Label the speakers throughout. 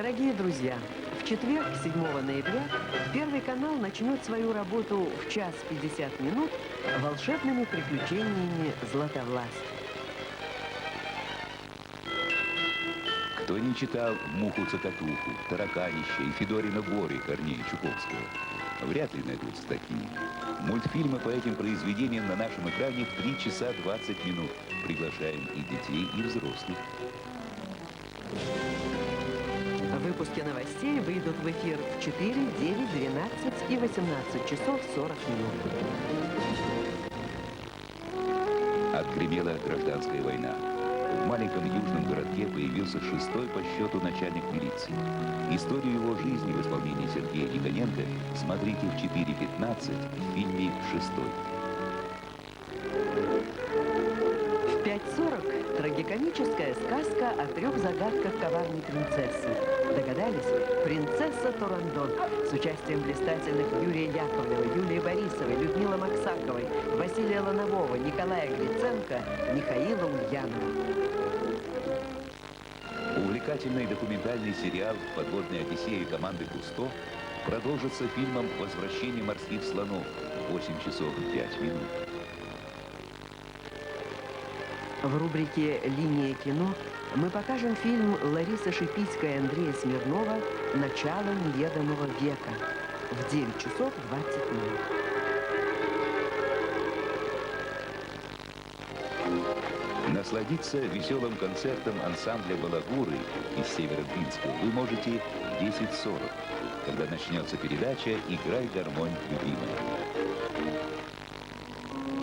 Speaker 1: Дорогие друзья, в четверг, 7 ноября, Первый канал начнет свою работу в 1:50 волшебными приключениями Златовласки.
Speaker 2: Кто не читал «Муху-цокотуху», «Тараканище» и «Федорина Бори» Корнея Чуковского, вряд ли найдутся такие. Мультфильмы по этим произведениям на нашем экране в 3 часа 20 минут. Приглашаем и детей, и взрослых.
Speaker 1: Выпуски новостей выйдут в эфир в 4, 9, 12 и 18 часов 40 минут.
Speaker 2: Отгремела гражданская война. В маленьком южном городке появился 6-й по счету начальник милиции. Историю его жизни в исполнении Сергея Никоненко смотрите в 4:15 в фильме «6-й».
Speaker 1: В 5:40 трагикомическая сказка о 3 загадках коварной принцессы. Догадались? Принцесса Турандот с участием блистательных Юрия Яковлева, Юлии Борисовой, Людмилы Максаковой, Василия Ланового, Николая Гриценко, Михаила Ульянова.
Speaker 2: Увлекательный документальный сериал «Подводная Одиссея» команды «Кусто» продолжится фильмом «Возвращение морских слонов» в 8 часов 5 минут.
Speaker 1: В рубрике «Линия кино» мы покажем фильм Ларисы Шипицкой и Андрея Смирнова «Начало неведомого века» в 9 часов 20 минут.
Speaker 2: Насладиться веселым концертом ансамбля «Балагуры» из Северодвинска вы можете в 10:40, когда начнется передача «Играй, гармонь, любимая».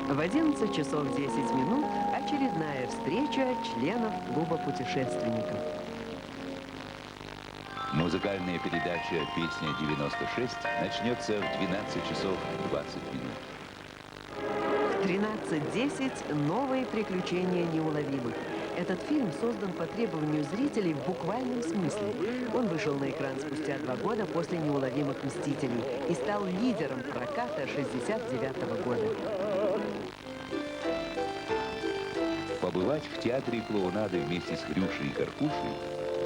Speaker 1: В 11 часов 10 минут очередная встреча членов клуба путешественников.
Speaker 2: Музыкальная передача «Песня 96» начнется в 12 часов 20 минут.
Speaker 1: В 13:10 новые приключения неуловимых. Этот фильм создан по требованию зрителей в буквальном смысле. Он вышел на экран спустя 2 года после «Неуловимых мстителей» и стал лидером проката 1969 года.
Speaker 2: Побывать в театре клоунады вместе с Хрюшей и Каркушей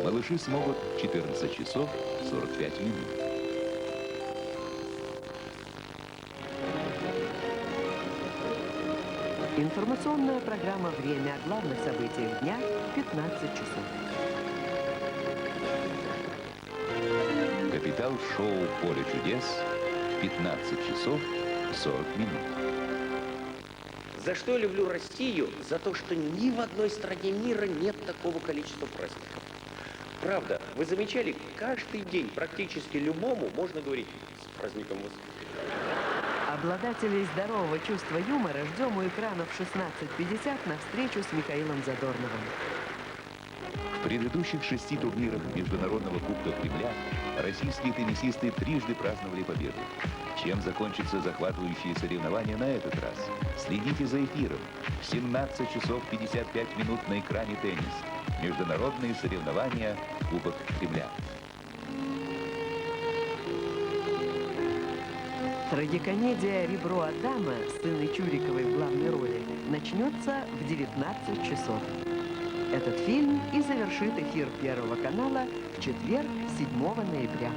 Speaker 2: малыши смогут в 14 часов 45 минут.
Speaker 1: Информационная программа «Время» о главных событиях дня в 15 часов.
Speaker 2: Капитал-шоу «Поле чудес» в 15 часов 40 минут.
Speaker 3: За что я люблю Россию? За то, что ни в одной стране мира нет такого количества праздников. Правда, вы замечали, каждый день практически любому можно говорить с праздником вас.
Speaker 1: Обладателей здорового чувства юмора ждем у экранов в 16:50 на встречу с Михаилом Задорновым.
Speaker 2: В предыдущих 6 турнирах Международного кубка Кремля российские теннисисты трижды праздновали победу. Чем закончатся захватывающие соревнования на этот раз? Следите за эфиром. В 17 часов 55 минут на экране «Теннис». Международные соревнования Кубок Кремля.
Speaker 1: Трагикомедия «Ребро Адама» с Инной Чуриковой в главной роли начнется в 19 часов. Этот фильм и завершит эфир Первого канала в четверг, 7 ноября.